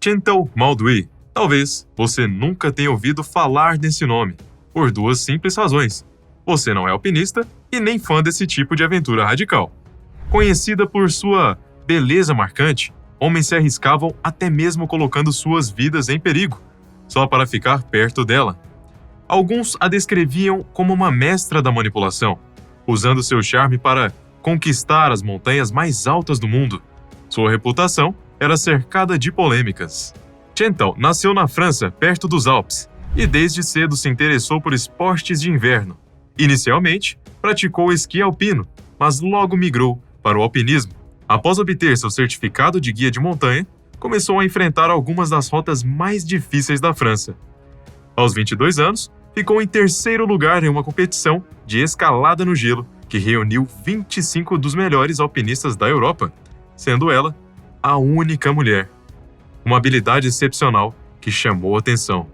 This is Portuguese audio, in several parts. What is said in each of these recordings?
Chantal Mauduit. Talvez você nunca tenha ouvido falar desse nome, por duas simples razões. Você não é alpinista e nem fã desse tipo de aventura radical. Conhecida por sua beleza marcante, homens se arriscavam até mesmo colocando suas vidas em perigo, só para ficar perto dela. Alguns a descreviam como uma mestra da manipulação, usando seu charme para conquistar as montanhas mais altas do mundo. Sua reputação era cercada de polêmicas. Chantal nasceu na França, perto dos Alpes, e desde cedo se interessou por esportes de inverno. Inicialmente, praticou esqui alpino, mas logo migrou para o alpinismo. Após obter seu certificado de guia de montanha, começou a enfrentar algumas das rotas mais difíceis da França. Aos 22 anos, ficou em terceiro lugar em uma competição de escalada no gelo que reuniu 25 dos melhores alpinistas da Europa, sendo ela a única mulher. Uma habilidade excepcional que chamou atenção.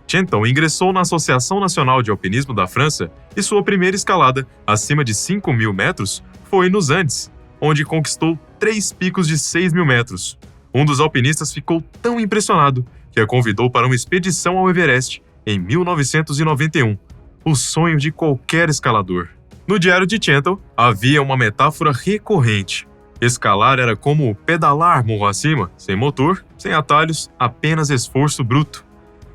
Chantal ingressou na Associação Nacional de Alpinismo da França e sua primeira escalada, acima de 5.000 metros, foi nos Andes, onde conquistou 3 picos de 6.000 metros. Um dos alpinistas ficou tão impressionado que a convidou para uma expedição ao Everest em 1991, o sonho de qualquer escalador. No diário de Chantal, havia uma metáfora recorrente. Escalar era como pedalar morro acima, sem motor, sem atalhos, apenas esforço bruto.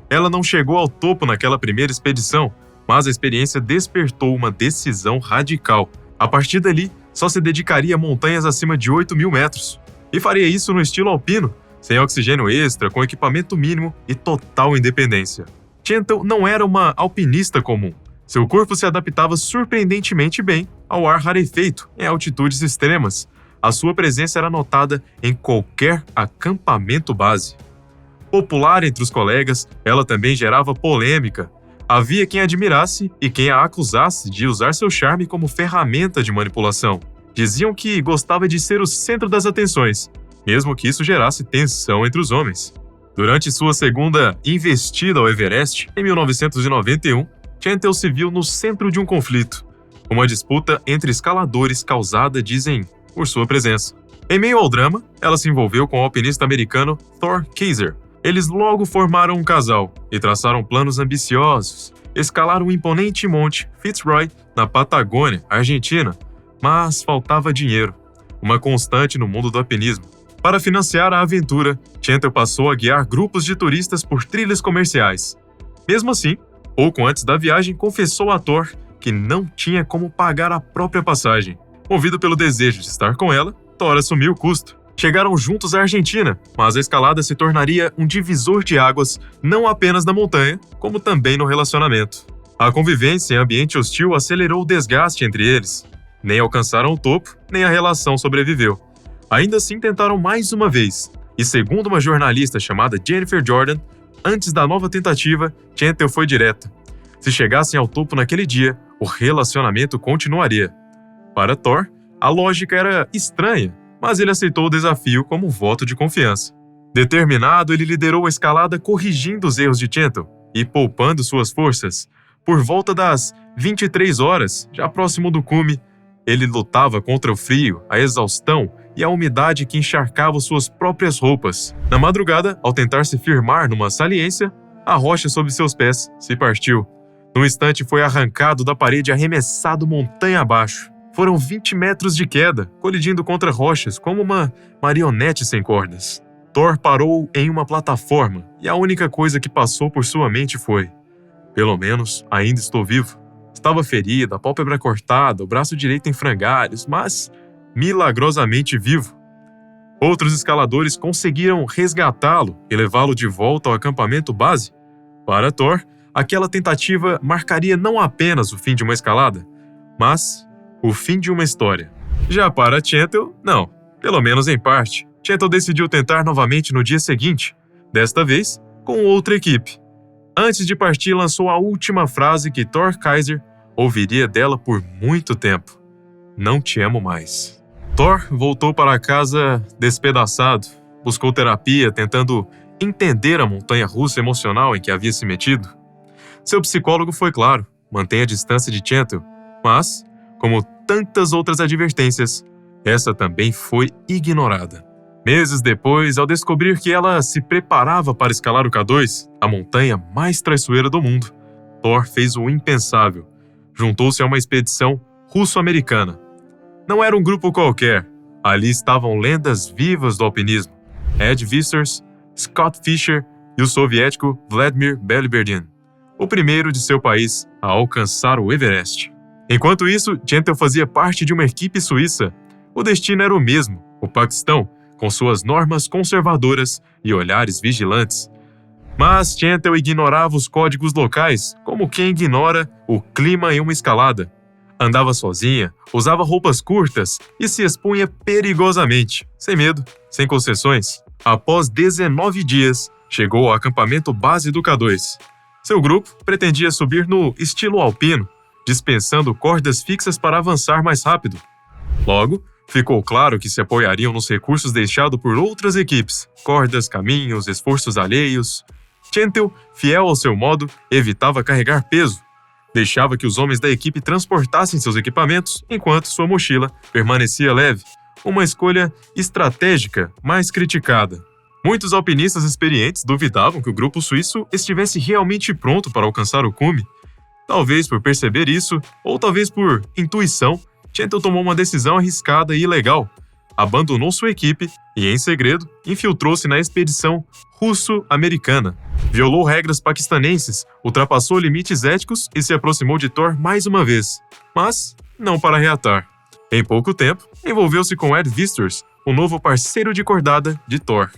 Ela não chegou ao topo naquela primeira expedição, mas a experiência despertou uma decisão radical. A partir dali, só se dedicaria a montanhas acima de 8.000 metros. E faria isso no estilo alpino, sem oxigênio extra, com equipamento mínimo e total independência. Chantal não era uma alpinista comum. Seu corpo se adaptava surpreendentemente bem ao ar rarefeito em altitudes extremas. A sua presença era notada em qualquer acampamento base. Popular entre os colegas, ela também gerava polêmica. Havia quem a admirasse e quem a acusasse de usar seu charme como ferramenta de manipulação. Diziam que gostava de ser o centro das atenções, mesmo que isso gerasse tensão entre os homens. Durante sua segunda investida ao Everest, em 1991, Chantal se viu no centro de um conflito. Uma disputa entre escaladores causada, dizem, por sua presença. Em meio ao drama, ela se envolveu com o alpinista americano Thor Kaiser. Eles logo formaram um casal e traçaram planos ambiciosos. Escalaram o imponente monte Fitzroy na Patagônia, Argentina, mas faltava dinheiro, uma constante no mundo do alpinismo. Para financiar a aventura, Chantal passou a guiar grupos de turistas por trilhas comerciais. Mesmo assim, pouco antes da viagem, confessou a Thor que não tinha como pagar a própria passagem. Movido pelo desejo de estar com ela, Thor assumiu o custo. Chegaram juntos à Argentina, mas a escalada se tornaria um divisor de águas não apenas na montanha, como também no relacionamento. A convivência em ambiente hostil acelerou o desgaste entre eles. Nem alcançaram o topo, nem a relação sobreviveu. Ainda assim tentaram mais uma vez, e segundo uma jornalista chamada Jennifer Jordan, antes da nova tentativa, Chantal foi direta. Se chegassem ao topo naquele dia, o relacionamento continuaria. Para Thor, a lógica era estranha, mas ele aceitou o desafio como um voto de confiança. Determinado, ele liderou a escalada corrigindo os erros de Chantal e poupando suas forças. Por volta das 23 horas, já próximo do cume, ele lutava contra o frio, a exaustão e a umidade que encharcava suas próprias roupas. Na madrugada, ao tentar se firmar numa saliência, a rocha sob seus pés se partiu. Num instante foi arrancado da parede e arremessado montanha abaixo. Foram 20 metros de queda, colidindo contra rochas como uma marionete sem cordas. Thor parou em uma plataforma e a única coisa que passou por sua mente foi: pelo menos ainda estou vivo. Estava ferida, a pálpebra cortada, o braço direito em frangalhos, mas milagrosamente vivo. Outros escaladores conseguiram resgatá-lo e levá-lo de volta ao acampamento base. Para Thor, aquela tentativa marcaria não apenas o fim de uma escalada, mas o fim de uma história. Já para Chantal, não, pelo menos em parte. Chantal decidiu tentar novamente no dia seguinte, desta vez com outra equipe. Antes de partir, lançou a última frase que Thor Kaiser ouviria dela por muito tempo: "Não te amo mais." Thor voltou para casa despedaçado, buscou terapia tentando entender a montanha-russa emocional em que havia se metido. Seu psicólogo foi claro: mantenha a distância de Chantal, mas, como tantas outras advertências, essa também foi ignorada. Meses depois, ao descobrir que ela se preparava para escalar o K2, a montanha mais traiçoeira do mundo, Thor fez o impensável. Juntou-se a uma expedição russo-americana. Não era um grupo qualquer. Ali estavam lendas vivas do alpinismo. Ed Viesturs, Scott Fischer e o soviético Vladimir Beliberdin, o primeiro de seu país a alcançar o Everest. Enquanto isso, Gentle fazia parte de uma equipe suíça. O destino era o mesmo, o Paquistão, com suas normas conservadoras e olhares vigilantes. Mas Gentle ignorava os códigos locais, como quem ignora o clima em uma escalada. Andava sozinha, usava roupas curtas e se expunha perigosamente, sem medo, sem concessões. Após 19 dias, chegou ao acampamento base do K2. Seu grupo pretendia subir no estilo alpino, dispensando cordas fixas para avançar mais rápido. Logo, ficou claro que se apoiariam nos recursos deixados por outras equipes, cordas, caminhos, esforços alheios. Gentle, fiel ao seu modo, evitava carregar peso. Deixava que os homens da equipe transportassem seus equipamentos, enquanto sua mochila permanecia leve. Uma escolha estratégica, mais criticada. Muitos alpinistas experientes duvidavam que o grupo suíço estivesse realmente pronto para alcançar o cume. Talvez por perceber isso, ou talvez por intuição, Gentle tomou uma decisão arriscada e ilegal. Abandonou sua equipe e, em segredo, infiltrou-se na expedição russo-americana. Violou regras paquistanenses, ultrapassou limites éticos e se aproximou de Thor mais uma vez. Mas não para reatar. Em pouco tempo, envolveu-se com Ed Viesturs, o novo parceiro de cordada de Thor.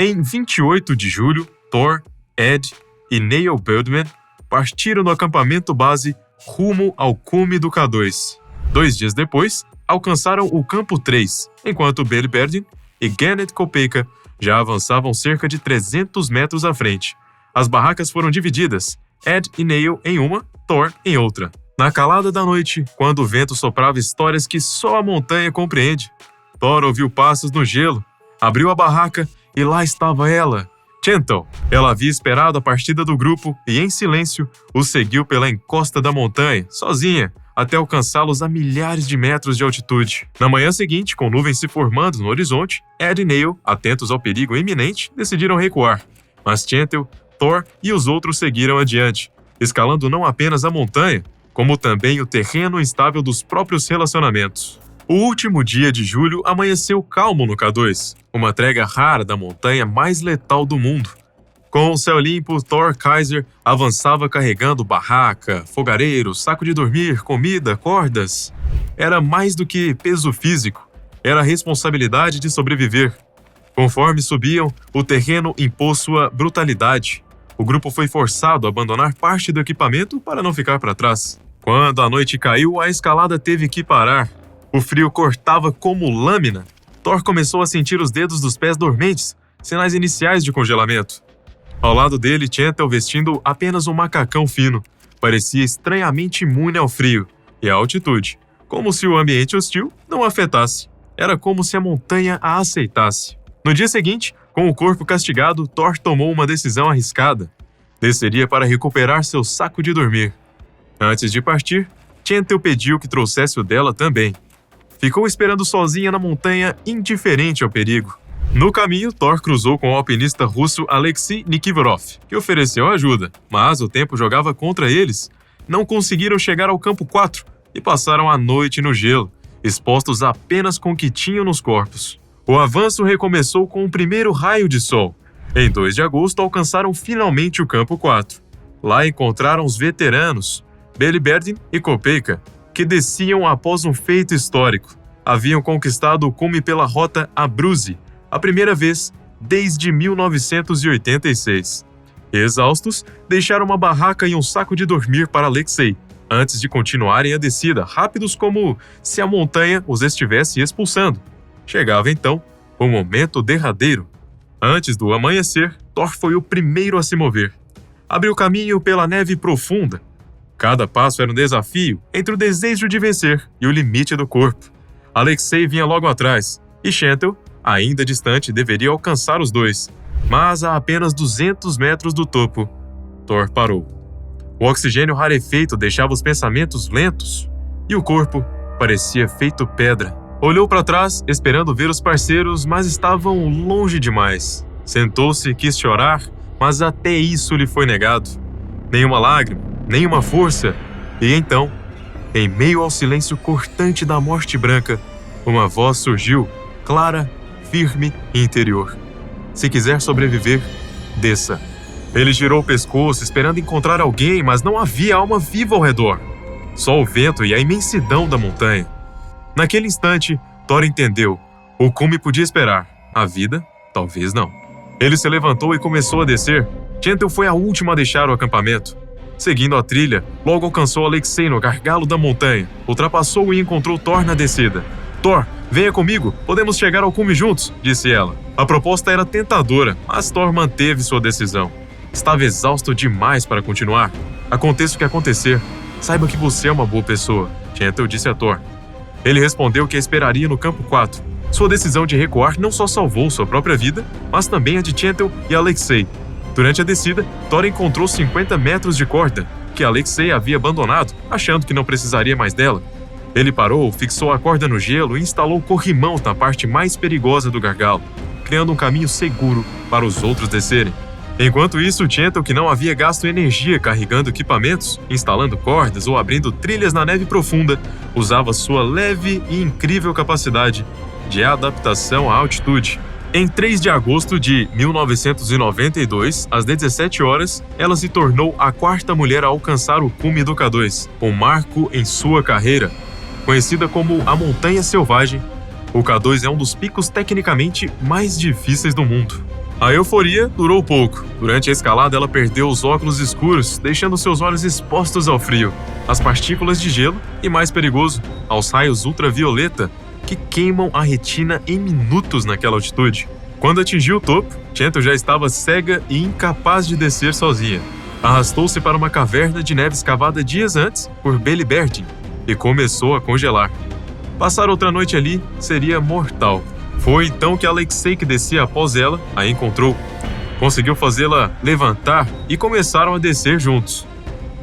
Em 28 de julho, Thor, Ed e Neil Birdman partiram no acampamento base rumo ao cume do K2. 2 dias depois, alcançaram o campo 3, enquanto Beliberdin e Gennett Kopeika já avançavam cerca de 300 metros à frente. As barracas foram divididas, Ed e Neil em uma, Thor em outra. Na calada da noite, quando o vento soprava histórias que só a montanha compreende, Thor ouviu passos no gelo, abriu a barraca e lá estava ela, Gentle. Ela havia esperado a partida do grupo e, em silêncio, o seguiu pela encosta da montanha, sozinha, até alcançá-los a milhares de metros de altitude. Na manhã seguinte, com nuvens se formando no horizonte, Ed e Neil, atentos ao perigo iminente, decidiram recuar. Mas Gentle, Thor e os outros seguiram adiante, escalando não apenas a montanha, como também o terreno instável dos próprios relacionamentos. O último dia de julho amanheceu calmo no K2, uma trégua rara da montanha mais letal do mundo. Com o céu limpo, Thor Kaiser avançava carregando barraca, fogareiro, saco de dormir, comida, cordas. Era mais do que peso físico, era a responsabilidade de sobreviver. Conforme subiam, o terreno impôs sua brutalidade. O grupo foi forçado a abandonar parte do equipamento para não ficar para trás. Quando a noite caiu, a escalada teve que parar. O frio cortava como lâmina. Thor começou a sentir os dedos dos pés dormentes, sinais iniciais de congelamento. Ao lado dele, Gentle, vestindo apenas um macacão fino, parecia estranhamente imune ao frio e à altitude, como se o ambiente hostil não a afetasse. Era como se a montanha a aceitasse. No dia seguinte, com o corpo castigado, Thor tomou uma decisão arriscada. Desceria para recuperar seu saco de dormir. Antes de partir, Gentle pediu que trouxesse o dela também. Ficou esperando sozinha na montanha, indiferente ao perigo. No caminho, Thor cruzou com o alpinista russo Alexei Nikiforov, que ofereceu ajuda, mas o tempo jogava contra eles. Não conseguiram chegar ao campo 4 e passaram a noite no gelo, expostos apenas com o que tinham nos corpos. O avanço recomeçou com o primeiro raio de sol. Em 2 de agosto, alcançaram finalmente o campo 4. Lá encontraram os veteranos, Beliberdin e Kopeika, que desciam após um feito histórico. Haviam conquistado o cume pela rota Abruzzi, a primeira vez desde 1986. Exaustos, deixaram uma barraca e um saco de dormir para Alexei, antes de continuarem a descida, rápidos como se a montanha os estivesse expulsando. Chegava então o momento derradeiro. Antes do amanhecer, Thor foi o primeiro a se mover. Abriu caminho pela neve profunda. Cada passo era um desafio entre o desejo de vencer e o limite do corpo. Alexei vinha logo atrás, e Gentle, ainda distante, deveria alcançar os dois. Mas a apenas 200 metros do topo, Thor parou. O oxigênio rarefeito deixava os pensamentos lentos, e o corpo parecia feito pedra. Olhou para trás, esperando ver os parceiros, mas estavam longe demais. Sentou-se e quis chorar, mas até isso lhe foi negado. Nenhuma lágrima, nenhuma força. E então, em meio ao silêncio cortante da morte branca, uma voz surgiu, clara, firme e interior. Se quiser sobreviver, desça. Ele girou o pescoço, esperando encontrar alguém, mas não havia alma viva ao redor. Só o vento e a imensidão da montanha. Naquele instante, Thor entendeu. O cume podia esperar. A vida, talvez não. Ele se levantou e começou a descer. Gentle foi a última a deixar o acampamento. Seguindo a trilha, logo alcançou Alexei no gargalo da montanha. Ultrapassou e encontrou Thor na descida. Thor, venha comigo, podemos chegar ao cume juntos, disse ela. A proposta era tentadora, mas Thor manteve sua decisão. Estava exausto demais para continuar. Aconteça o que acontecer, saiba que você é uma boa pessoa, Gentle disse a Thor. Ele respondeu que a esperaria no campo 4. Sua decisão de recuar não só salvou sua própria vida, mas também a de Gentle e Alexei. Durante a descida, Thor encontrou 50 metros de corda, que Alexei havia abandonado, achando que não precisaria mais dela. Ele parou, fixou a corda no gelo e instalou corrimãos na parte mais perigosa do gargalo, criando um caminho seguro para os outros descerem. Enquanto isso, Gentle, que não havia gasto energia carregando equipamentos, instalando cordas ou abrindo trilhas na neve profunda, usava sua leve e incrível capacidade de adaptação à altitude. Em 3 de agosto de 1992, às 17 horas, ela se tornou a 4ª mulher a alcançar o cume do K2, um marco em sua carreira. Conhecida como a Montanha Selvagem, o K2 é um dos picos tecnicamente mais difíceis do mundo. A euforia durou pouco. Durante a escalada, ela perdeu os óculos escuros, deixando seus olhos expostos ao frio, às partículas de gelo e, mais perigoso, aos raios ultravioleta que queimam a retina em minutos naquela altitude. Quando atingiu o topo, Gentle já estava cega e incapaz de descer sozinha. Arrastou-se para uma caverna de neve escavada dias antes por Billy Berdin e começou a congelar. Passar outra noite ali seria mortal. Foi então que Alexei, que descia após ela, a encontrou. Conseguiu fazê-la levantar e começaram a descer juntos.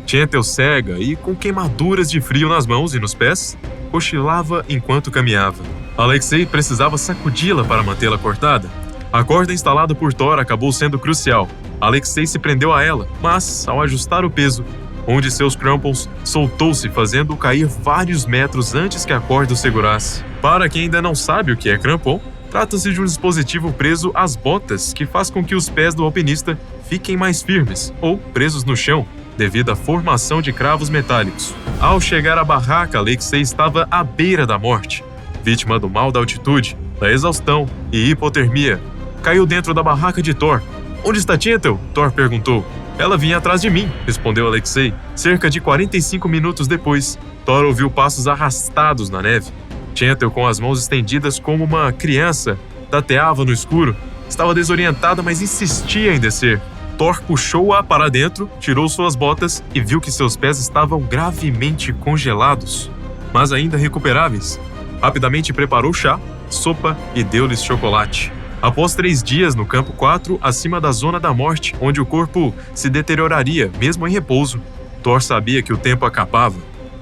Gentle, cega e com queimaduras de frio nas mãos e nos pés, cochilava enquanto caminhava. Alexei precisava sacudi-la para mantê-la cortada. A corda instalada por Thor acabou sendo crucial. Alexei se prendeu a ela, mas, ao ajustar o peso, um de seus crampons soltou-se, fazendo-o cair vários metros antes que a corda o segurasse. Para quem ainda não sabe o que é crampon, trata-se de um dispositivo preso às botas que faz com que os pés do alpinista fiquem mais firmes ou presos no chão, devido à formação de cravos metálicos. Ao chegar à barraca, Alexei estava à beira da morte, vítima do mal da altitude, da exaustão e hipotermia. Caiu dentro da barraca de Thor. Onde está Gentle? Thor perguntou. Ela vinha atrás de mim, respondeu Alexei. Cerca de 45 minutos depois, Thor ouviu passos arrastados na neve. Gentle, com as mãos estendidas como uma criança, tateava no escuro. Estava desorientada, mas insistia em descer. Thor puxou-a para dentro, tirou suas botas e viu que seus pés estavam gravemente congelados, mas ainda recuperáveis. Rapidamente preparou chá, sopa e deu-lhes chocolate. Após 3 dias no campo 4, acima da zona da morte, onde o corpo se deterioraria mesmo em repouso, Thor sabia que o tempo acabava.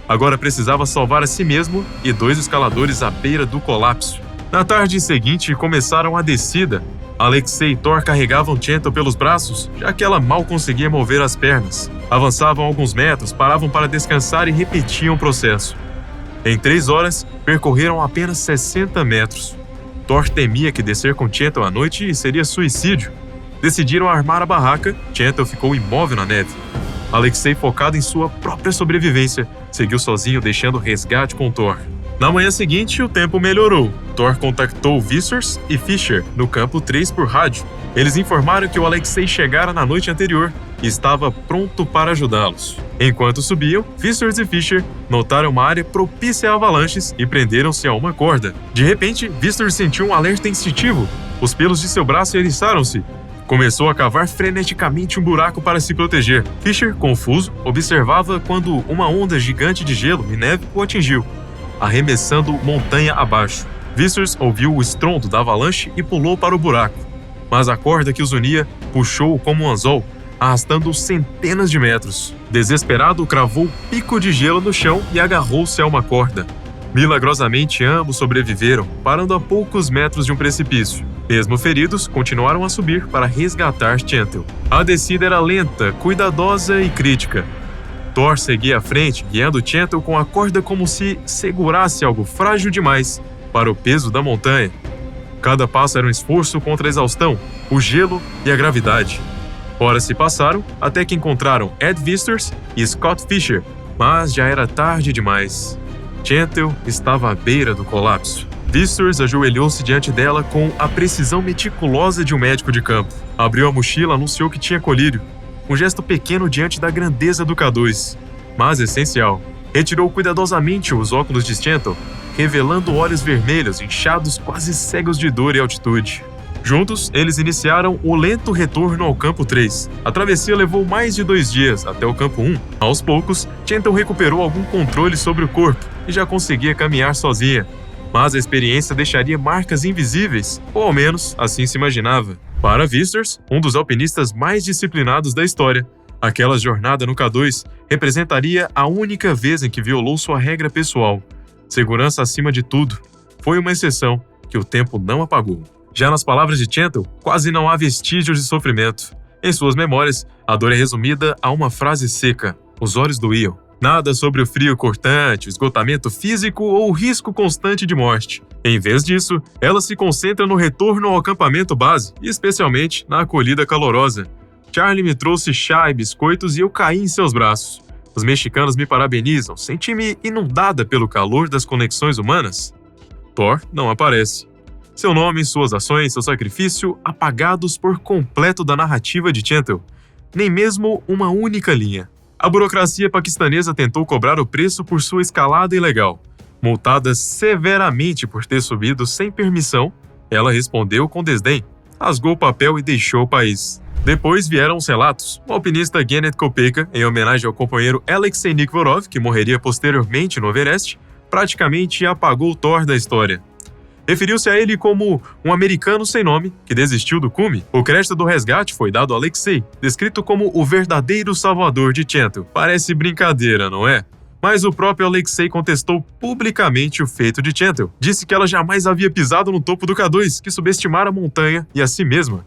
Agora precisava salvar a si mesmo e 2 escaladores à beira do colapso. Na tarde seguinte, começaram a descida. Alexei e Thor carregavam Gentle pelos braços, já que ela mal conseguia mover as pernas. Avançavam alguns metros, paravam para descansar e repetiam o processo. Em 3 horas, percorreram apenas 60 metros. Thor temia que descer com Gentle à noite seria suicídio. Decidiram armar a barraca. Gentle ficou imóvel na neve. Alexei, focado em sua própria sobrevivência, seguiu sozinho, deixando o resgate com Thor. Na manhã seguinte, o tempo melhorou. Thor contactou Vissers e Fisher no campo 3 por rádio. Eles informaram que o Alexei chegara na noite anterior e estava pronto para ajudá-los. Enquanto subiam, Vissers e Fisher notaram uma área propícia a avalanches e prenderam-se a uma corda. De repente, Vissers sentiu um alerta instintivo. Os pelos de seu braço eriçaram-se. Começou a cavar freneticamente um buraco para se proteger. Fisher, confuso, observava quando uma onda gigante de gelo e neve o atingiu, arremessando montanha abaixo. Vissers ouviu o estrondo da avalanche e pulou para o buraco. Mas a corda que os unia puxou-o como um anzol, arrastando centenas de metros. Desesperado, cravou o pico de gelo no chão e agarrou-se a uma corda. Milagrosamente, ambos sobreviveram, parando a poucos metros de um precipício. Mesmo feridos, continuaram a subir para resgatar Chantel. A descida era lenta, cuidadosa e crítica. Thor seguia à frente, guiando Chantel com a corda como se segurasse algo frágil demais para o peso da montanha. Cada passo era um esforço contra a exaustão, o gelo e a gravidade. Horas se passaram até que encontraram Ed Visters e Scott Fisher, mas já era tarde demais. Chantel estava à beira do colapso. Visters ajoelhou-se diante dela com a precisão meticulosa de um médico de campo. Abriu a mochila e anunciou que tinha colírio. Um gesto pequeno diante da grandeza do K2, mas essencial. Retirou cuidadosamente os óculos de Chantel, revelando olhos vermelhos, inchados, quase cegos de dor e altitude. Juntos, eles iniciaram o lento retorno ao Campo 3. A travessia levou mais de 2 dias até o Campo 1. Aos poucos, Chantel recuperou algum controle sobre o corpo e já conseguia caminhar sozinha. Mas a experiência deixaria marcas invisíveis, ou ao menos assim se imaginava. Para Visters, um dos alpinistas mais disciplinados da história, aquela jornada no K2 representaria a única vez em que violou sua regra pessoal. Segurança acima de tudo. Foi uma exceção que o tempo não apagou. Já nas palavras de Chantel, quase não há vestígios de sofrimento. Em suas memórias, a dor é resumida a uma frase seca: os olhos doíam. Nada sobre o frio cortante, o esgotamento físico ou o risco constante de morte. Em vez disso, ela se concentra no retorno ao acampamento base, e especialmente na acolhida calorosa. Charlie me trouxe chá e biscoitos e eu caí em seus braços. Os mexicanos me parabenizam, senti-me inundada pelo calor das conexões humanas. Thor não aparece. Seu nome, suas ações, seu sacrifício apagados por completo da narrativa de Chantel. Nem mesmo uma única linha. A burocracia paquistanesa tentou cobrar o preço por sua escalada ilegal. Multada severamente por ter subido sem permissão, ela respondeu com desdém, rasgou o papel e deixou o país. Depois vieram os relatos. O alpinista Gennett Kopecky, em homenagem ao companheiro Alexei Nikiforov, que morreria posteriormente no Everest, praticamente apagou Thor da história. Referiu-se a ele como um americano sem nome que desistiu do cume. O crédito do resgate foi dado a Alexei, descrito como o verdadeiro salvador de Chantel. Parece brincadeira, não é? Mas o próprio Alexei contestou publicamente o feito de Chantel. Disse que ela jamais havia pisado no topo do K2, que subestimara a montanha e a si mesma.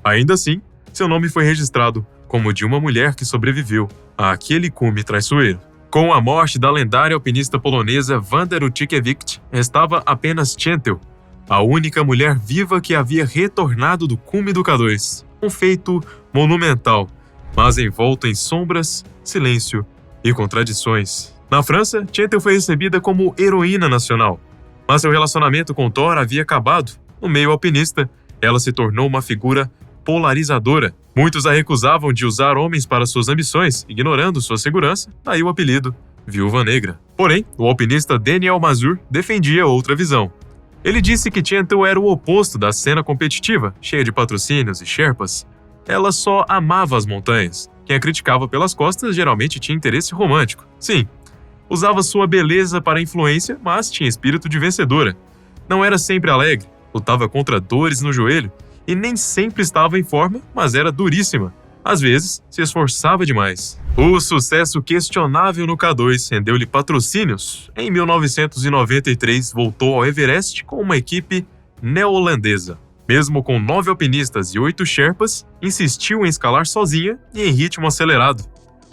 Ainda assim, seu nome foi registrado como de uma mulher que sobreviveu àquele cume traiçoeiro. Com a morte da lendária alpinista polonesa Wanda Rutkiewicz, restava apenas Chantel, a única mulher viva que havia retornado do cume do K2. Um feito monumental, mas envolto em sombras, silêncio e contradições. Na França, Chantel foi recebida como heroína nacional, mas seu relacionamento com Thor havia acabado. No meio alpinista, ela se tornou uma figura polarizadora. Muitos a recusavam de usar homens para suas ambições, ignorando sua segurança, daí o apelido Viúva Negra. Porém, o alpinista Daniel Mazur defendia outra visão. Ele disse que Chantel era o oposto da cena competitiva, cheia de patrocínios e sherpas. Ela só amava as montanhas. Quem a criticava pelas costas geralmente tinha interesse romântico. Sim, usava sua beleza para influência, mas tinha espírito de vencedora. Não era sempre alegre, lutava contra dores no joelho, e nem sempre estava em forma, mas era duríssima. Às vezes, se esforçava demais. O sucesso questionável no K2 rendeu-lhe patrocínios. Em 1993, voltou ao Everest com uma equipe neozelandesa. Mesmo com 9 alpinistas e 8 sherpas, insistiu em escalar sozinha e em ritmo acelerado,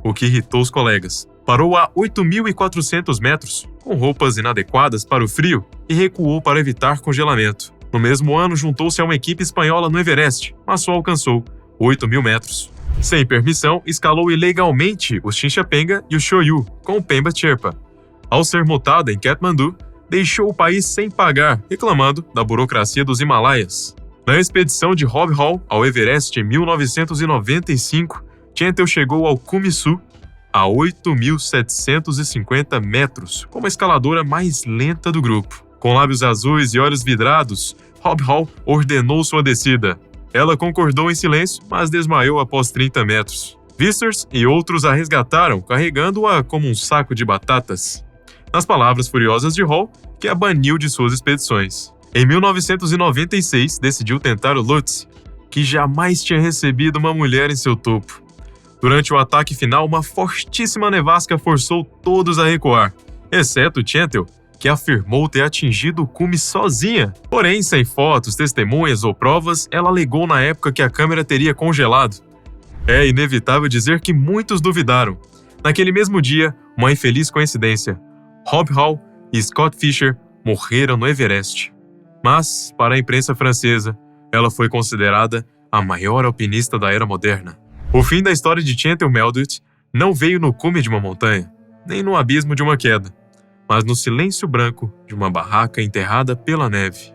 o que irritou os colegas. Parou a 8.400 metros, com roupas inadequadas para o frio, e recuou para evitar congelamento. No mesmo ano, juntou-se a uma equipe espanhola no Everest, mas só alcançou 8.000 metros. Sem permissão, escalou ilegalmente o Chinchapenga e o Shoyu, com o Pemba Sherpa. Ao ser multada em Katmandu, deixou o país sem pagar, reclamando da burocracia dos Himalaias. Na expedição de Rob Hall ao Everest em 1995, Chantel chegou ao Cume Sul a 8.750 metros, como a escaladora mais lenta do grupo. Com lábios azuis e olhos vidrados, Rob Hall ordenou sua descida. Ela concordou em silêncio, mas desmaiou após 30 metros. Visters e outros a resgataram, carregando-a como um saco de batatas. Nas palavras furiosas de Hall, que a baniu de suas expedições. Em 1996, decidiu tentar o Lhotse, que jamais tinha recebido uma mulher em seu topo. Durante o ataque final, uma fortíssima nevasca forçou todos a recuar, exceto Chantel, que afirmou ter atingido o cume sozinha. Porém, sem fotos, testemunhas ou provas, ela alegou na época que a câmera teria congelado. É inevitável dizer que muitos duvidaram. Naquele mesmo dia, uma infeliz coincidência. Rob Hall e Scott Fischer morreram no Everest. Mas, para a imprensa francesa, ela foi considerada a maior alpinista da era moderna. O fim da história de Chantal Melduit não veio no cume de uma montanha, nem no abismo de uma queda, mas no silêncio branco de uma barraca enterrada pela neve.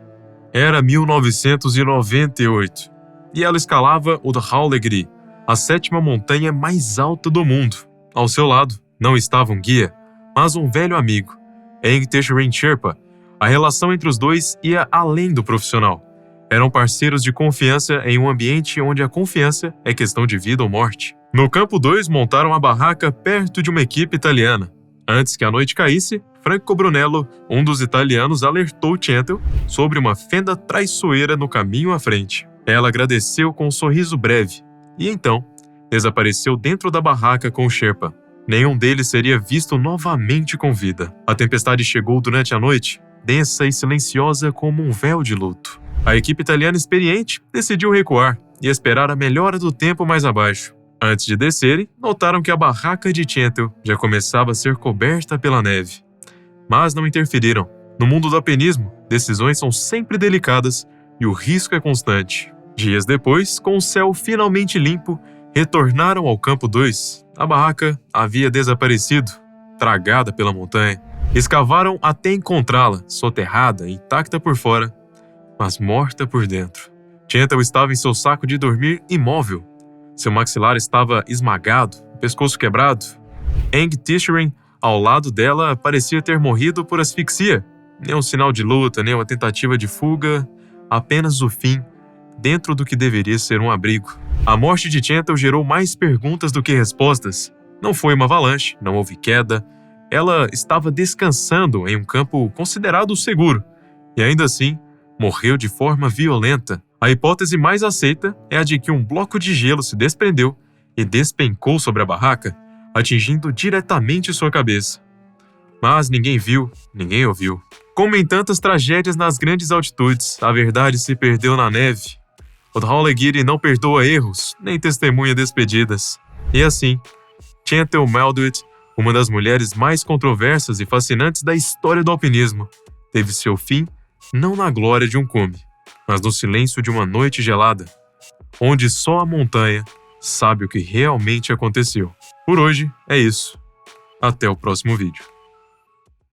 Era 1998, e ela escalava o Dral de Gris, a 7ª montanha mais alta do mundo. Ao seu lado, não estava um guia, mas um velho amigo, Eng Teshrin Sherpa. A relação entre os dois ia além do profissional. Eram parceiros de confiança em um ambiente onde a confiança é questão de vida ou morte. No campo 2, montaram a barraca perto de uma equipe italiana. Antes que a noite caísse, Franco Brunello, um dos italianos, alertou Chantal sobre uma fenda traiçoeira no caminho à frente. Ela agradeceu com um sorriso breve e então desapareceu dentro da barraca com o Sherpa. Nenhum deles seria visto novamente com vida. A tempestade chegou durante a noite, densa e silenciosa como um véu de luto. A equipe italiana experiente decidiu recuar e esperar a melhora do tempo mais abaixo. Antes de descerem, notaram que a barraca de Chantal já começava a ser coberta pela neve. Mas não interferiram. No mundo do alpinismo, decisões são sempre delicadas e o risco é constante. Dias depois, com o céu finalmente limpo, retornaram ao campo 2. A barraca havia desaparecido, tragada pela montanha. Escavaram até encontrá-la, soterrada, intacta por fora, mas morta por dentro. Chantal estava em seu saco de dormir imóvel. Seu maxilar estava esmagado, o pescoço quebrado. Eng Teshrin, ao lado dela, parecia ter morrido por asfixia. Nenhum sinal de luta, nem uma tentativa de fuga, apenas o fim, dentro do que deveria ser um abrigo. A morte de Chantal gerou mais perguntas do que respostas. Não foi uma avalanche, não houve queda. Ela estava descansando em um campo considerado seguro. E ainda assim, morreu de forma violenta. A hipótese mais aceita é a de que um bloco de gelo se desprendeu e despencou sobre a barraca, atingindo diretamente sua cabeça. Mas ninguém viu, ninguém ouviu. Como em tantas tragédias nas grandes altitudes, a verdade se perdeu na neve. O Dral de Giri não perdoa erros, nem testemunha despedidas. E assim, Chantal Melduit, uma das mulheres mais controversas e fascinantes da história do alpinismo, teve seu fim não na glória de um cume, mas no silêncio de uma noite gelada, onde só a montanha sabe o que realmente aconteceu. Por hoje é isso. Até o próximo vídeo.